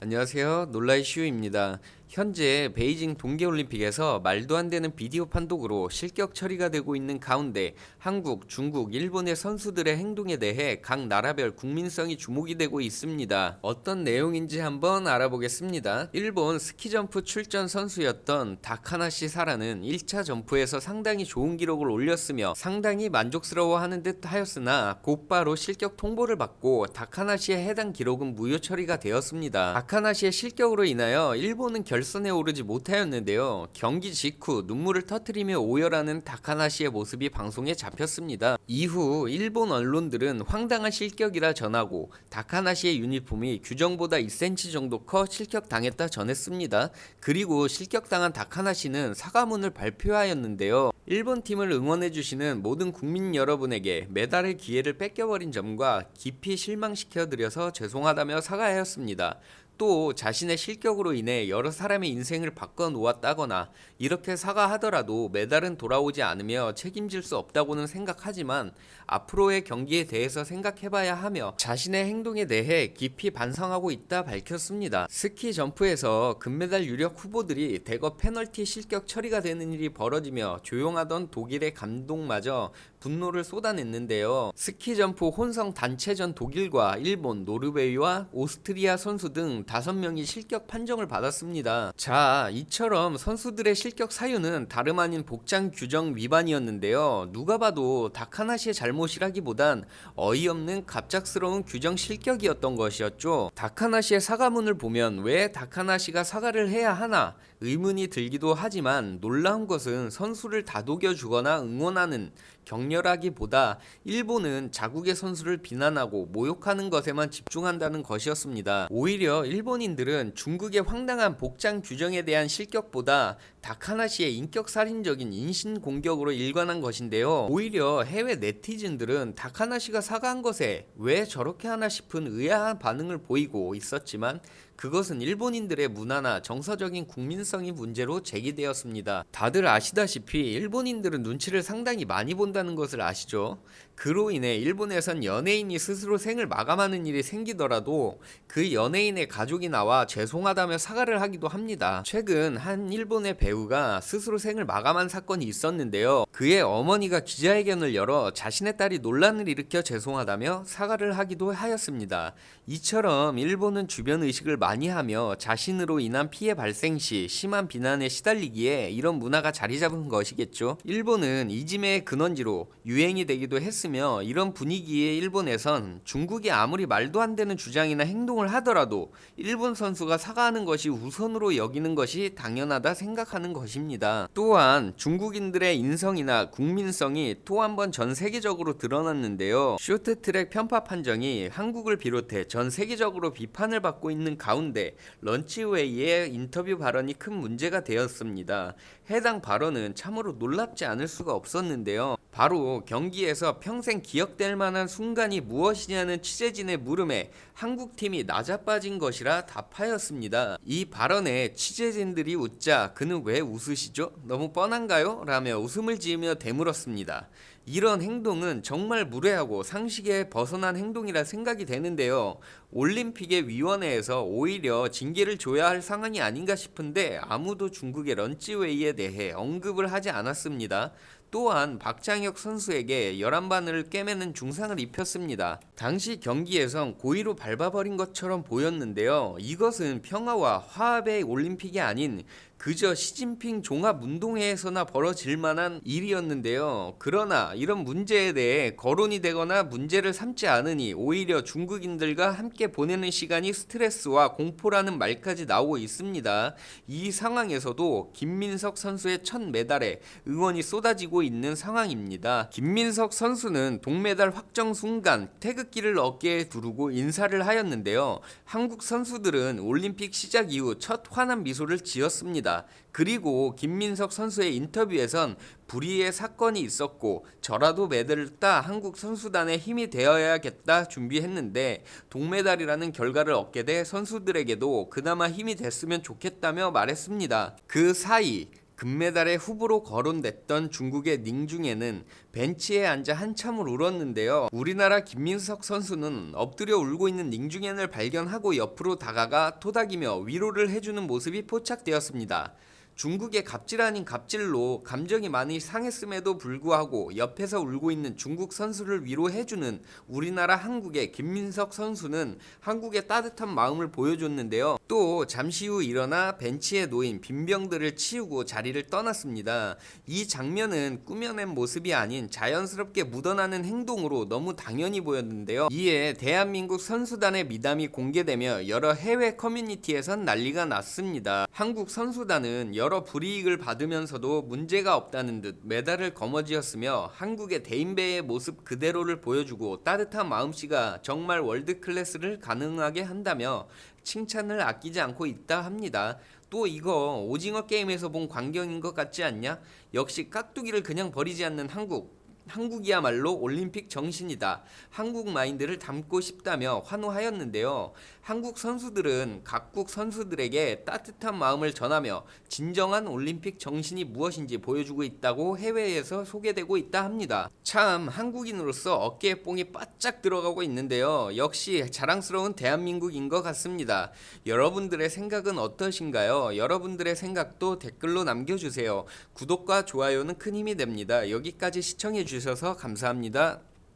안녕하세요. 놀라이 슈입니다. 현재 베이징 동계올림픽에서 말도 안 되는 비디오 판독으로 실격 처리가 되고 있는 가운데 한국, 중국, 일본의 선수들의 행동에 대해 각 나라별 국민성이 주목이 되고 있습니다. 어떤 내용인지 한번 알아보겠습니다. 일본 스키점프 출전 선수였던 다카나시 사라는 1차 점프에서 상당히 좋은 기록을 올렸으며 상당히 만족스러워하는 듯 하였으나 곧바로 실격 통보를 받고 다카나시의 해당 기록은 무효 처리가 되었습니다. 다카나시의 실격으로 인하여 일본은 결선에 오르지 못하였는데요. 경기 직후 눈물을 터뜨리며 오열하는 다카나시의 모습이 방송에 잡혔습니다. 이후 일본 언론들은 황당한 실격이라 전하고 다카나시의 유니폼이 규정보다 2cm 정도 커 실격당했다 전했습니다. 그리고 실격당한 다카나시는 사과문을 발표하였는데요. 일본 팀을 응원해주시는 모든 국민 여러분에게 메달의 기회를 뺏겨버린 점과 깊이 실망시켜드려서 죄송하다며 사과하였습니다. 또 자신의 실격으로 인해 여러 사람의 인생을 바꿔놓았다거나 이렇게 사과하더라도 메달은 돌아오지 않으며 책임질 수 없다고는 생각하지만 앞으로의 경기에 대해서 생각해봐야 하며 자신의 행동에 대해 깊이 반성하고 있다 밝혔습니다. 스키 점프에서 금메달 유력 후보들이 대거 페널티 실격 처리가 되는 일이 벌어지며 조용하던 독일의 감독마저 분노를 쏟아냈는데요. 스키 점프 혼성 단체전 독일과 일본, 노르웨이와 오스트리아 선수 등 5명이 실격 판정을 받았습니다. 자, 이처럼 선수들의 실격 사유는 다름 아닌 복장 규정 위반이었는데요. 누가 봐도 다카나시의 잘못이라기보단 어이없는 갑작스러운 규정 실격이었던 것이었죠. 다카나시의 사과문을 보면 왜 다카나시가 사과를 해야 하나 의문이 들기도 하지만 놀라운 것은 선수를 다독여주거나 응원하는 격렬하기보다 일본은 자국의 선수를 비난하고 모욕하는 것에만 집중한다는 것이었습니다. 오히려 일본인들은 중국의 황당한 복장 규정에 대한 실격보다 다카나시의 인격살인적인 인신공격으로 일관한 것인데요. 오히려 해외 네티즌들은 다카나시가 사과한 것에 왜 저렇게 하나 싶은 의아한 반응을 보이고 있었지만 그것은 일본인들의 문화나 정서적인 국민성이 문제로 제기되었습니다. 다들 아시다시피 일본인들은 눈치를 상당히 많이 본다는 것을 아시죠? 그로 인해 일본에선 연예인이 스스로 생을 마감하는 일이 생기더라도 그 연예인의 가족이 나와 죄송하다며 사과를 하기도 합니다. 최근 한 일본의 배우가 스스로 생을 마감한 사건이 있었는데요. 그의 어머니가 기자회견을 열어 자신의 딸이 논란을 일으켜 죄송하다며 사과를 하기도 하였습니다. 이처럼 일본은 주변 의식을 많이 하며 자신으로 인한 피해 발생 시 심한 비난에 시달리기에 이런 문화가 자리 잡은 것이겠죠. 일본은 이지메의 근원지로 유행이 되기도 했으며 이런 분위기에 일본에선 중국이 아무리 말도 안 되는 주장이나 행동을 하더라도 일본 선수가 사과하는 것이 우선으로 여기는 것이 당연하다 생각하는 것입니다. 또한 중국인들의 인성이나 국민성이 또 한 번 전 세계적으로 드러났는데요. 쇼트트랙 편파 판정이 한국을 비롯해 전 세계적으로 비판을 받고 있는 가운데 런치웨이의 인터뷰 발언이 큰 문제가 되었습니다. 해당 발언은 참으로 놀랍지 않을 수가 없었는데요. 바로 경기에서 평생 기억될 만한 순간이 무엇이냐는 취재진의 물음에 한국팀이 낮아빠진 것이라 답하였습니다. 이 발언에 취재진들이 웃자 그는 왜 웃으시죠? 너무 뻔한가요? 라며 웃음을 지으며 되물었습니다. 이런 행동은 정말 무례하고 상식에 벗어난 행동이라 생각이 되는데요. 올림픽의 위원회에서 오히려 징계를 줘야 할 상황이 아닌가 싶은데 아무도 중국의 런치웨이에 대해 언급을 하지 않았습니다. 또한 박장혁 선수에게 11바늘을 꿰매는 중상을 입혔습니다. 당시 경기에선 고의로 밟아버린 것처럼 보였는데요. 이것은 평화와 화합의 올림픽이 아닌 그저 시진핑 종합운동회에서나 벌어질 만한 일이었는데요. 그러나 이런 문제에 대해 거론이 되거나 문제를 삼지 않으니 오히려 중국인들과 함께 보내는 시간이 스트레스와 공포라는 말까지 나오고 있습니다. 이 상황에서도 김민석 선수의 첫 메달에 응원이 쏟아지고 있는 상황입니다. 김민석 선수는 동메달 확정 순간 태극기를 어깨에 두르고 인사를 하였는데요. 한국 선수들은 올림픽 시작 이후 첫 환한 미소를 지었습니다. 그리고 김민석 선수의 인터뷰에선 불의의 사건이 있었고 저라도 메달을 따 한국 선수단의 힘이 되어야겠다 준비했는데 동메달이라는 결과를 얻게 돼 선수들에게도 그나마 힘이 됐으면 좋겠다며 말했습니다. 그 사이 금메달의 후보로 거론됐던 중국의 닝중에는 벤치에 앉아 한참을 울었는데요. 우리나라 김민석 선수는 엎드려 울고 있는 닝중엔을 발견하고 옆으로 다가가 토닥이며 위로를 해주는 모습이 포착되었습니다. 중국의 갑질 아닌 갑질로 감정이 많이 상했음에도 불구하고 옆에서 울고 있는 중국 선수를 위로해주는 우리나라 한국의 김민석 선수는 한국의 따뜻한 마음을 보여줬는데요. 또 잠시 후 일어나 벤치에 놓인 빈병들을 치우고 자리를 떠났습니다. 이 장면은 꾸며낸 모습이 아닌 자연스럽게 묻어나는 행동으로 너무 당연히 보였는데요. 이에 대한민국 선수단의 미담이 공개되며 여러 해외 커뮤니티에선 난리가 났습니다. 한국 선수단은 여러 불이익을 받으면서도 문제가 없다는 듯 메달을 거머쥐었으며 한국의 대인배의 모습 그대로를 보여주고 따뜻한 마음씨가 정말 월드 클래스를 가능하게 한다며 칭찬을 아끼지 않고 있다 합니다. 또 이거 오징어 게임에서 본 광경인 것 같지 않냐? 역시 깍두기를 그냥 버리지 않는 한국이야말로 올림픽 정신이다. 한국 마인드를 담고 싶다며 환호하였는데요. 한국 선수들은 각국 선수들에게 따뜻한 마음을 전하며 진정한 올림픽 정신이 무엇인지 보여주고 있다고 해외에서 소개되고 있다 합니다. 참 한국인으로서 어깨에 뽕이 바짝 들어가고 있는데요. 역시 자랑스러운 대한민국인 것 같습니다. 여러분들의 생각은 어떠신가요? 여러분들의 생각도 댓글로 남겨주세요. 구독과 좋아요는 큰 힘이 됩니다. 여기까지 시청해주셔서 감사합니다.